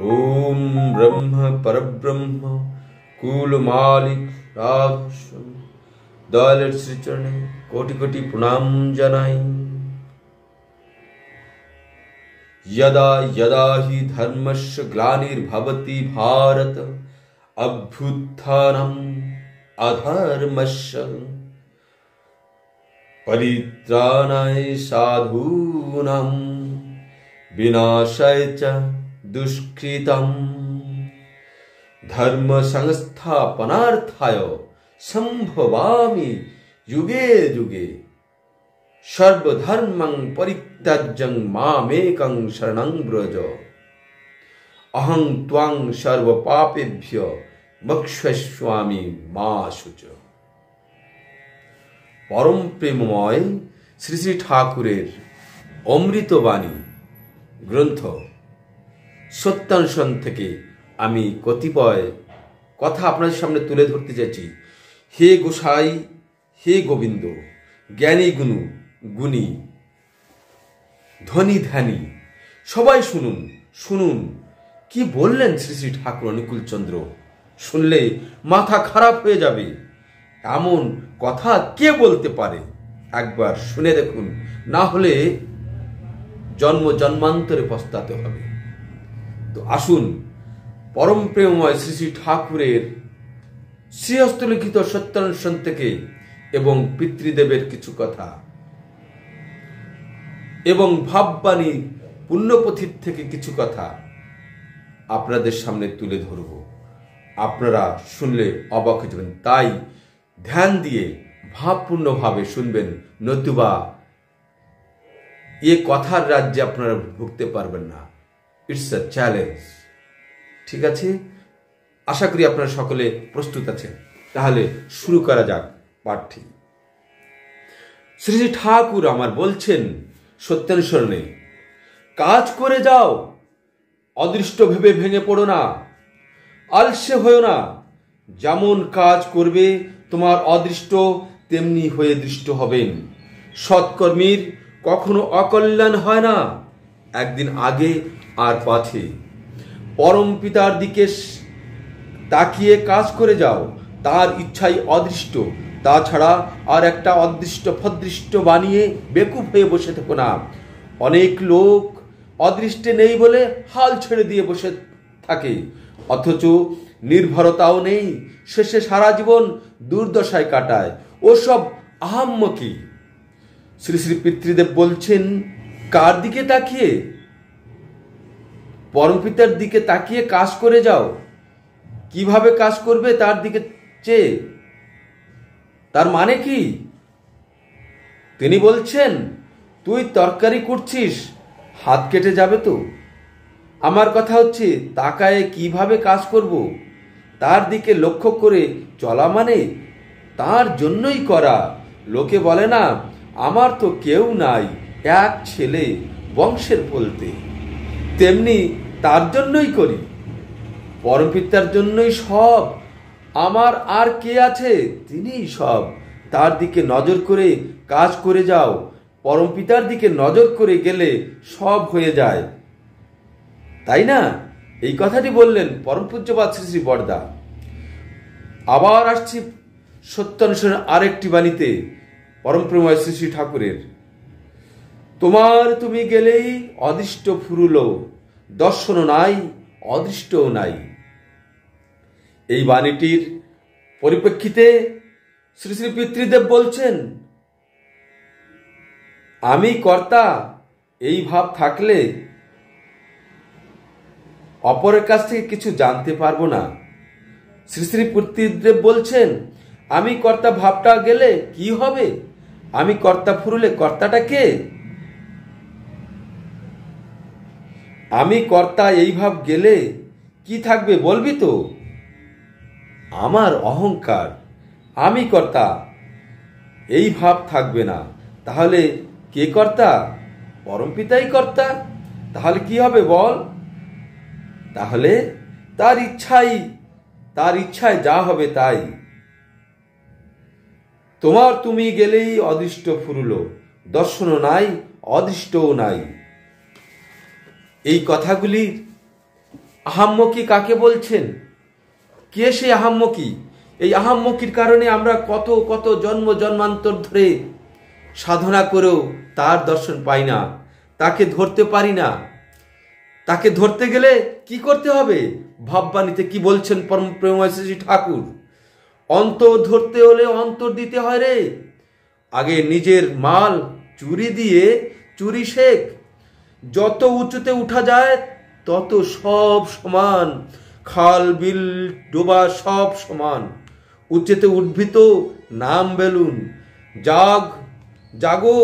ओम ब्रह्म परब्रह्म कुल मालिक राजस्वामी दयालेर श्रीचरणे कोटि कोटि प्रणाम जानाई। यदा यदा हि धर्मस्य ग्लानिर्भवति भारत अभ्युत्थानम् अधर्मस्य परित्राणाय साधूनां विनाशाय च दुष्कृतम् धर्म संस्थापनार्थाय संभवामि युगे युगे सर्वधर्मं परित्यज्य मामेकं शरणं व्रज अहं त्वां सर्वपापेभ्यो मोक्षयिष्यामि मा शुच। परम प्रेममय श्री श्री ठाकुरेर अमृतबाणी ग्रंथ सत्यान्वेषण থেকে আমি কতিপয় কথা আপনাদের সামনে তুলে ধরতে যাচ্ছি। হে গোসাই, হে গোবিন্দ, জ্ঞানী গুণী ধনী ধ্যানী সবাই শুনুন শুনুন কি বললেন শ্রী শ্রী ঠাকুর অনুকূল চন্দ্র। শুনলে মাথা খারাপ হয়ে যাবে, এমন কথা কে বলতে পারে? একবার শুনে দেখুন, না হলে জন্ম জন্মান্তরে পস্তাতে হবে। তো আসুন পরম প্রেমময় শ্রী শ্রী ঠাকুরের শ্রীহস্তলিখিত সত্যান্বেষণ থেকে এবং পিতৃদেবের কিছু কথা এবং ভাববাণী পুণ্যপথির থেকে কিছু কথা আপনাদের সামনে তুলে ধরব। আপনারা শুনলে অবাক হয়ে যাবেন, তাই ধ্যান দিয়ে ভাবপূর্ণভাবে শুনবেন, নতুবা এ কথার রাজ্যে আপনারা ভুগতে পারবেন না। It's a challenge. ঠিক আছে, আশা করি আপনারা সকলে প্রস্তুত আছেন। তাহলে শুরু করা যাক পাঠটি। শ্রী শ্রী ঠাকুর আমার বলছেন সত্যান্বেষণে, কাজ করে যাও, অদৃষ্ট ভেবে ভেঙে পড়ো না, আলসে হয়েও না। যেমন কাজ করবে তোমার অদৃষ্ট তেমনি হয়ে দৃষ্ট হবেন। সৎকর্মীর কখনো অকল্যাণ হয় না, একদিন আগে আর পাছে। পরম পিতার দিকে তাকিয়ে কাজ করে যাও, তার ইচ্ছাই অদৃষ্ট। তাছাড়া আর একটা অদৃষ্ট ফদৃষ্ট বানিয়ে বেকুব হয়ে বসে থেকো না। অনেক লোক অদৃষ্টে নেই বলে হাল ছেড়ে দিয়ে বসে থাকে, অথচ নির্ভরতাও নেই, শেষে সারা জীবন দুর্দশায় কাটায়। ওসব আহাম্মকি। শ্রী শ্রী পিতৃদেব বলছেন, কার দিকে তাকিয়ে? পরমপিতার দিকে তাকিয়ে কাজ করে যাও। কিভাবে কাজ করবে তার দিকে চেয়ে? তার মানে কি? তিনি বলছেন, তুই তরকারি করছিস, হাত কেটে যাবে তো। আমার কথা হচ্ছে, তাকায়ে কিভাবে কাজ করব তার দিকে লক্ষ্য করে চলা মানে তার জন্যই করা। লোকে বলে না, আমার তো কেউ নাই, এক ছেলে বংশের ফলতে, তেমনি তার জন্যই করি, পরমপিতার জন্যই সব। আমার আর কে আছে? তিনিই সব। তার দিকে নজর করে কাজ করে যাও। পরমপিতার দিকে নজর করে গেলে সব হয়ে যায়, তাই না? এই কথাটি বললেন পরম পূজ্যপাদ শ্রী শ্রী বরদা। আবার আসছি সত্যান্বেষণের আরেকটি বাণীতে পরম প্রেমময় শ্রী শ্রী ঠাকুরের। তোমার তুমি গেলেই অদৃষ্ট ফুরুলো, দর্শনও নাই অদৃষ্টও নাই। এই বাণীটির পরিপ্রেক্ষিতে শ্রী শ্রী পিতৃদেব বলছেন, আমি কর্তা এই ভাব থাকলে অপরের কাছ থেকে কিছু জানতে পারবো না। শ্রী শ্রী পিতৃদেব বলছেন, আমি কর্তা ভাবটা গেলে কি হবে? আমি কর্তা ফুরলে কর্তাটা কে? আমি কর্তা এই ভাব গেলে কি থাকবে বলবি তো? আমার অহংকার, আমি কর্তা এই ভাব থাকবে না। তাহলে কে কর্তা? পরমপিতাই কর্তা। তাহলে কি হবে বল? তাহলে তার ইচ্ছায় যা হবে তাই। তোমার তুমি গেলেই অদৃষ্ট ফুরুলো, দর্শনও নাই অদৃষ্টও নাই। এই কথাগুলি আহাম্মকি কাকে বলছেন? কে সেই আহাম্মকি? এই আহাম্মকির কারণে আমরা কত কত জন্ম জন্মান্তর ধরে সাধনা করেও তার দর্শন পাই না, তাকে ধরতে পারি না। তাকে ধরতে গেলে কি করতে হবে? ভাববাণীতে কি বলছেন পরম প্রেমময় শ্রী ঠাকুর? অন্তর ধরতে হলে অন্তর দিতে হয় রে। আগে নিজের মাল চুরি দিয়ে চুরি শেখ। যত উঁচুতে উঠা যায় তত সব সমান, খাল বিল ডোবা সব সমান। উচ্চতে উদ্ভিত নাম বেলুন। জাগ, জাগো,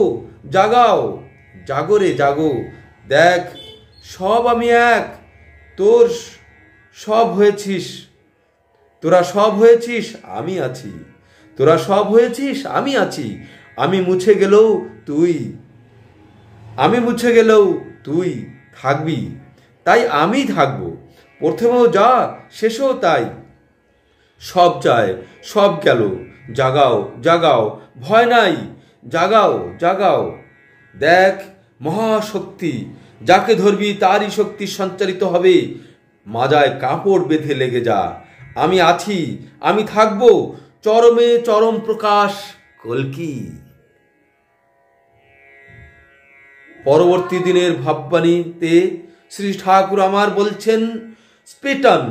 জাগাও, জাগরে জাগো। দেখ সব আমি এক, তোর সব হয়েছিস, তোরা সব হয়েছিস, আমি আছি। তোরা সব হয়েছিস, আমি আছি। আমি মুছে গেলেও তুই, আমি মুছে গেলেও তুই থাকবি, তাই আমি থাকবো। প্রথমেও যা, শেষেও তাই। সব যায়, সব গেল। জাগাও, জাগাও, ভয় নাই, জাগাও, জাগাও। দেখ মহাশক্তি, যাকে ধরবি তারই শক্তি সঞ্চারিত হবে। মাজায় কাপড় বেঁধে লেগে যা। আমি আছি, আমি থাকবো। চরমে চরম প্রকাশ কল্কি। পরবর্তী দিনের ভাববাণীতে শ্রী ঠাকুর আমার বলছেন, স্পিটন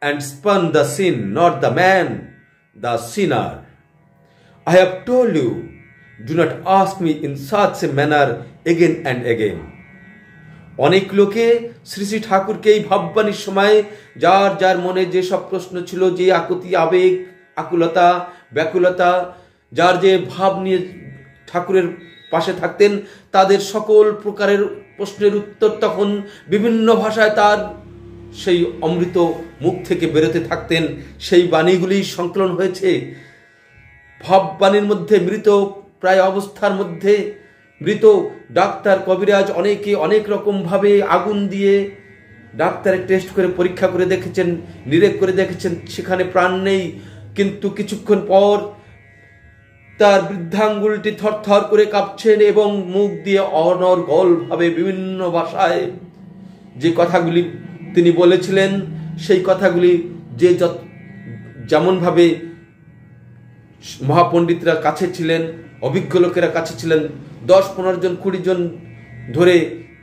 and spun the sin, not the man, the sinner. I have told you, do not ask me in such a manner again and again. অনেক লোকে শ্রী শ্রী ঠাকুরকে এই ভাববাণীর সময় যার যার মনে যে সব প্রশ্ন ছিল, যে আকুতি, আবেগ, আকুলতা, ব্যাকুলতা, যার যে ভাব নিয়ে ঠাকুরের পাশে থাকতেন, তাদের সকল প্রকারের প্রশ্নের উত্তর তখন বিভিন্ন ভাষায় তার সেই অমৃত মুখ থেকে বেরোতে থাকতেন। সেই বাণীগুলি সংকলন হয়েছে ভাববাণীর মধ্যে। মৃত প্রায় অবস্থার মধ্যে মৃত ডাক্তার, কবিরাজ অনেকে অনেক রকমভাবে আগুন দিয়ে ডাক্তারের টেস্ট করে পরীক্ষা করে দেখেছেন, নিরেক করে দেখেছেন, সেখানে প্রাণ নেই। কিন্তু কিছুক্ষণ পর তার বৃদ্ধাঙ্গুলটি থরথর করে কাঁপছেন এবং মুখ দিয়ে অনর্গলভাবে বিভিন্ন ভাষায় যে কথাগুলি তিনি বলেছিলেন, সেই কথাগুলি যে যেমনভাবে মহাপণ্ডিতরা কাছে ছিলেন, অভিজ্ঞ লোকেরা কাছে ছিলেন, 10-15 জন 20 জন ধরে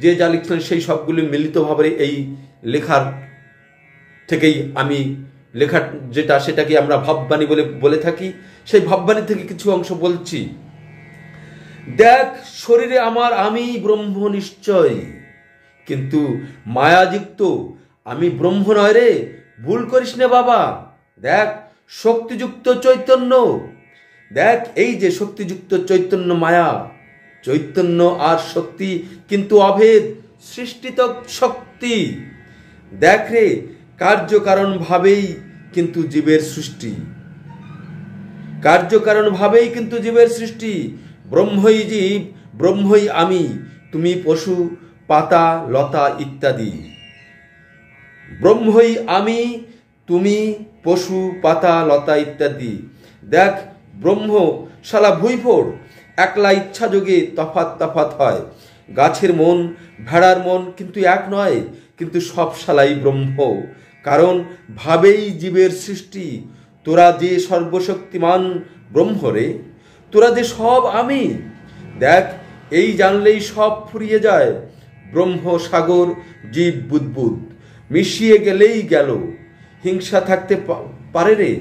যে যা লিখছিলেন সেই সবগুলি মিলিতভাবে এই লেখার থেকেই আমি লেখা যেটা, সেটাকে আমরা ভাববাণী বলে থাকি। সেই ভাববাণী থেকে কিছু অংশ বলছি। দেখ শরীরে আমার আমি ব্রহ্ম নিশ্চয়, কিন্তু মায়াযুক্ত আমি ব্রহ্ম নয় রে, ভুল করিস না বাবা। দেখ শক্তিযুক্ত চৈতন্য, দেখ এই যে শক্তিযুক্ত চৈতন্য, মায়া চৈতন্য আর শক্তি কিন্তু অভেদ, সৃষ্টিত শক্তি। দেখ রে, কার্যকারণ ভাবেই কিন্তু জীবের সৃষ্টি, কার্যকারণ ভাবেই কিন্তু জীবের সৃষ্টি। ব্রহ্মই জীব, ব্রহ্মই আমি, তুমি পশু, পাতা, লতা ইত্যাদি। ব্রহ্মই আমি, তুমি পশু, পাতা, লতা ইত্যাদি। দেখ ব্রহ্ম শালা ভুইফোড়, একলা ইচ্ছা যোগে তফাৎ তফাৎ হয়। গাছের মন, ভেড়ার মন কিন্তু এক নয়, কিন্তু সব শালাই ব্রহ্ম, কারণ ভাবেই জীবের সৃষ্টি। তোরা যে সর্বশক্তিমান ব্রহ্ম রে, তোরা যে সব আমি। দেখ এই জানলেই সব ফুরিয়ে যায়। ব্রহ্ম সাগর, জীব বুদ্বুদ, মিশিয়ে গেলেই গেল। হিংসা থাকতে পারে রে,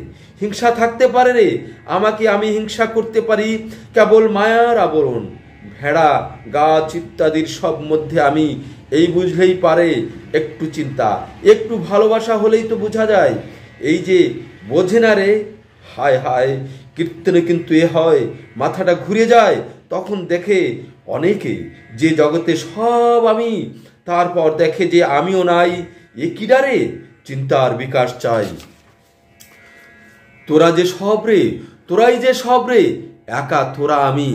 হিংসা থাকতে পারে রে, আমাকে আমি হিংসা করতে পারি কেবল মায়ার আবরণ। ভেড়া, গাছ ইত্যাদির সব মধ্যে আমি, এই বুঝলেই পারে। একটু চিন্তা, একটু ভালোবাসা হলেই তো বোঝা যায়। এই যে বোঝে না রে, হায় হায়, কীর্তনে কিন্তু এ হয়, মাথাটা ঘুরে যায়। তখন দেখে অনেকে যে জগতে সব আমি, তারপর দেখে যে আমিও নাই। এ কি ডারে, চিন্তার বিকাশ চাই। তোরা যে সব রে, তোরাই যে সব রে, একা তোরা আমি।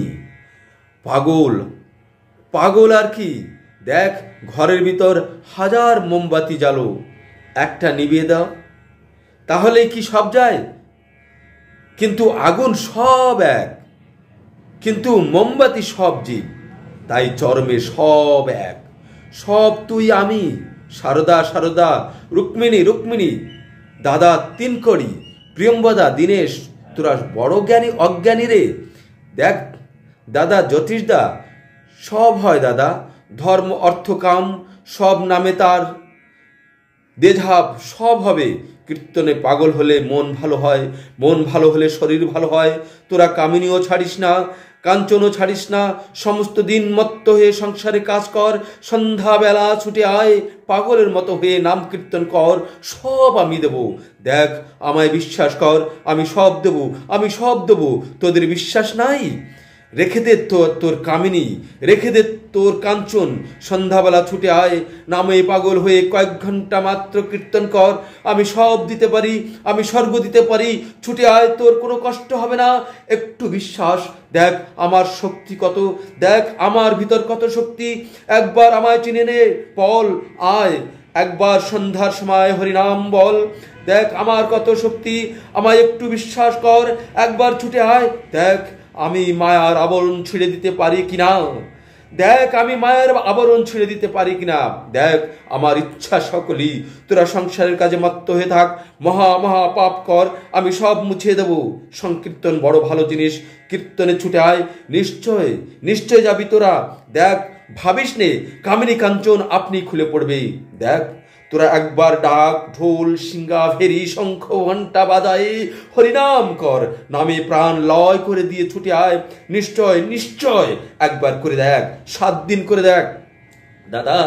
পাগল, পাগল আর কি। দেখ ঘরের ভিতর 1000 মোমবাতি জ্বালো, একটা নিভিয়ে দাও, তাহলে কি সব যায়? কিন্তু আগুন সব এক, কিন্তু মোমবাতি সব জীব, তাই চরমে সব এক। সব তুই আমি, সারদা সারদা, রুক্মিণী রুক্মিণী, দাদা তিনকড়ি, প্রিয়ম্বদা, দীনেশ, তোরা বড় জ্ঞানী অজ্ঞানী রে। দেখ দাদা জ্যোতিষদা, সব হয় দাদা, ধর্ম অর্থ কাম সব নামে তার, দেঝাব সব হবে। কীর্তনে পাগল হলে মন ভালো হয়, মন ভালো হলে শরীর ভালো হয়। তোরা কামিনীও ছাড়িস না, কাঞ্চনও ছাড়িস না, সমস্ত দিন মত্ত হয়ে সংসারে কাজ কর, সন্ধ্যাবেলা ছুটে আয়, পাগলের মতো হয়ে নাম কীর্তন কর, সব আমি দেব। দেখ আমায় বিশ্বাস কর, আমি সব দেব, আমি সব দেব। তোদের বিশ্বাস নাই? রেখে দে তোর কামিনী, রেখে দে তোর কাঞ্চন, সন্ধ্যাবেলা ছুটে আয়, নামে পাগল হয়ে কয়েক ঘন্টা মাত্র কীর্তন কর, আমি সব দিতে পারি, আমি স্বর্গ দিতে পারি। ছুটে আয়, তোর কোনো কষ্ট হবে না। একটু বিশ্বাস, দেখ আমার শক্তি কত, দেখ আমার ভিতর কত শক্তি। একবার আমায় চিনে নে, বল আয়, একবার সন্ধ্যার সময় হরিনাম বল, দেখ আমার কত শক্তি, আমায় একটু বিশ্বাস কর, একবার ছুটে আয়। দেখ আমি মায়ার আবরণ ছিঁড়ে দিতে পারি কিনা, দেখ আমি মায়ের আবরণ ছেড়ে দিতে পারি কিনা। দেখ আমার ইচ্ছা সকলই, তোরা সংসারের কাজে মত্ত হয়ে থাক, মহা মহা পাপ কর, আমি সব মুছিয়ে দেব। সংকীর্তন বড় ভালো জিনিস, কীর্তনে ছুটে আয়, নিশ্চয় নিশ্চয় যাবি তোরা। দেখ ভাবিস নে, কামিনী কাঞ্চন আপনি খুলে পড়বে। দেখ তোরা একবার ডাক, ঢোল, সিঙ্গা, ভেরি, শঙ্খ, ঘণ্টা বাজায় হরিনাম কর, নামে প্রাণ লয় করে দিয়ে ছুটে আয়। নিশ্চয় নিশ্চয় একবার করে দেখ, 7 দিন করে দেখ। দাদা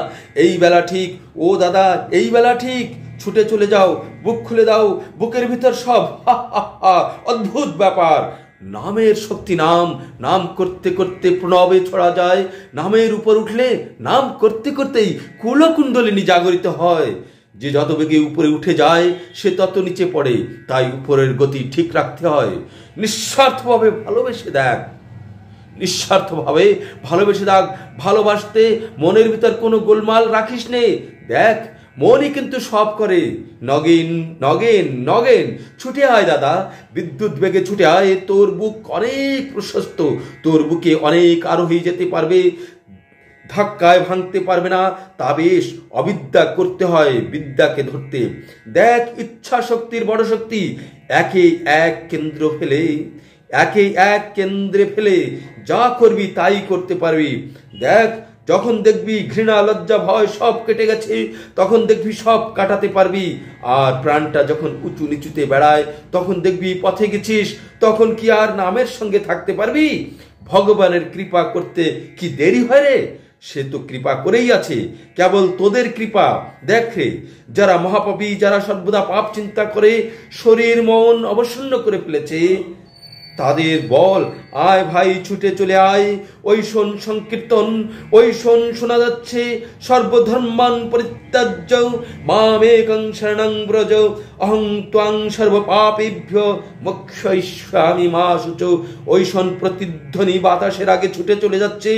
এই বেলা ঠিক, ও দাদা এই বেলা ঠিক, ছুটে চলে যাও, বুক খুলে দাও, বুকের ভিতর সব হা হা হা, অদ্ভুত ব্যাপার। নামের শক্তি, নাম নাম করতে করতে প্রণবে ছড়া যায়, নামের উপর উঠলে নাম করতে করতেই কুলকুণ্ডলিনী জাগরিত হয়। যে যত বেগে উপরে উঠে যায় সে তত নিচে পড়ে, তাই উপরের গতি ঠিক রাখতে হয়। নিঃস্বার্থভাবে ভালোবেসে দেখ, নিঃস্বার্থভাবে ভালোবেসে দেখ। ভালোবাসতে মনের ভিতর কোনো গোলমাল রাখিস নে। দেখ মনই কিন্তু সব করে। নগেন নগেন নগেন, ছুটে আয় দাদা, বিদ্যুৎ বেগে ছুটে আয়। তোর বুক অনেক প্রশস্ত, তোর বুকে অনেক আরোহী যেতে পারবে, ধাক্কায় ভাঙতে পারবে না। তা বেশ, অবিদ্যা করতে হয় বিদ্যাকে ধরতে। দেখ ইচ্ছা শক্তির বড় শক্তি, একে এক কেন্দ্র ফেলে, একে এক কেন্দ্রে ফেলে যা করবি তাই করতে পারবি। দেখ যখন দেখবি ঘৃণা লজ্জা ভয় সব কেটে গেছে, তখন দেখবি সব কাটাতে পারবি। আর প্রাণটা যখন উঁচু নিচুতে বেড়ায়, তখন দেখবি পথে গেছিস, তখন কি আর নামের সঙ্গে থাকতে পারবি? ভগবানের কৃপা করতে কি দেরি হয় রে? সে তো কৃপা করেই আছে, কেবল তোদের কৃপা। দেখ রে, যারা মহাপাপী, যারা সর্বদা পাপ চিন্তা করে শরীর মন অবসন্ন করে ফেলেছে, তাদের বল, আয় ভাই ছুটে চলে আয়, ওই শোন সংকীর্তন, ওই শোন শোনা যাচ্ছে সর্বধর্মান পরিত্যাজ্য মামেকং শরণং ব্রজ অহং ত্বং সর্বপাপেভ্য মোক্ষয়িষ্যামি মা শুচ। ওই শোন প্রতিধ্বনি বাতাসের আগে ছুটে চলে যাচ্ছে,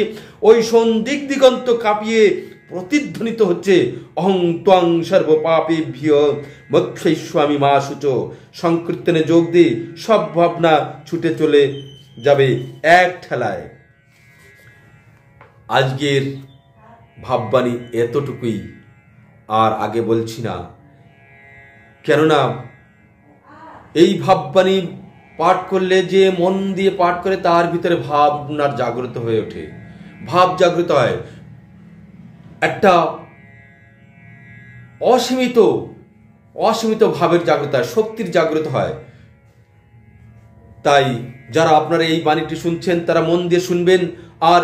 ওই শোন দিক দিগন্ত কাঁপিয়ে প্রতিধ্বনিত হচ্ছে অহং ত্বং সর্বপাপেভ্য মোক্ষয়িষ্যামি মা শুচ। সংকীর্তনে যোগ দিয়ে সব ভাবনা ছুটে চলে যাবে এক ঠেলায়। আজকের ভাববাণী এতটুকুই, আর আগে বলছি না, কেননা এই ভাববাণী পাঠ করলে, যে মন দিয়ে পাঠ করে তার ভিতরে ভাবনার জাগ্রত হয়ে ওঠে, ভাব জাগ্রত হয়, একটা অসীমিত ভাবের জাগ্রত হয়, শক্তির জাগ্রত হয়। তাই যারা আপনারা এই বাণীটি শুনছেন তারা মন দিয়ে শুনবেন, আর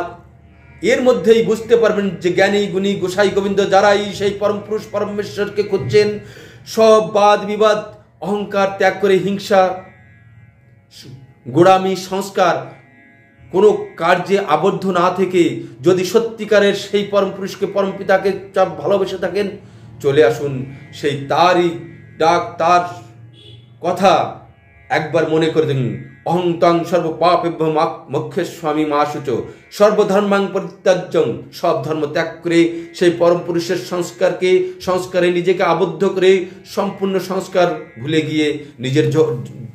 এর মধ্যেই বুঝতে পারবেন যে জ্ঞানী গুণী গোসাই গোবিন্দ যারাই সেই পরম পুরুষ পরমেশ্বরকে খুঁজছেন, সব বাদ বিবাদ অহংকার ত্যাগ করে হিংসা গোড়ামি সংস্কার কোনো কার্যে আবদ্ধ না থেকে যদি সত্যিকারের সেই পরম পুরুষকে পরম পিতাকে ভালোবেসে থাকেন, চলে আসুন সেই তারই ডাক, তার কথা একবার মনে করে দিন। অহং তং সর্বপাপেভ্য মোক্ষয়িষ্যামি মা শুচ। সর্বধর্মাং পরিত্যাজ্যং, সব ধর্ম ত্যাগ করে সেই পরম পুরুষের সংস্কারে নিজেকে আবদ্ধ করে সম্পূর্ণ সংস্কার ভুলে গিয়ে নিজের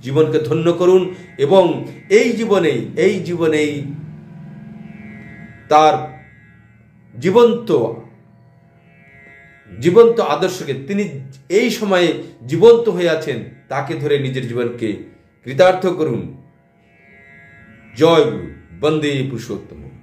জীবনকে ধন্য করুন, এবং এই জীবনেই তার জীবন্ত জীবন্ত আদর্শকে, তিনি এই সময়ে জীবন্ত হয়ে আছেন, তাকে ধরে নিজের জীবনকে কৃতার্থ করুন। জয় গুরু, বন্দে পুরুষোত্তম।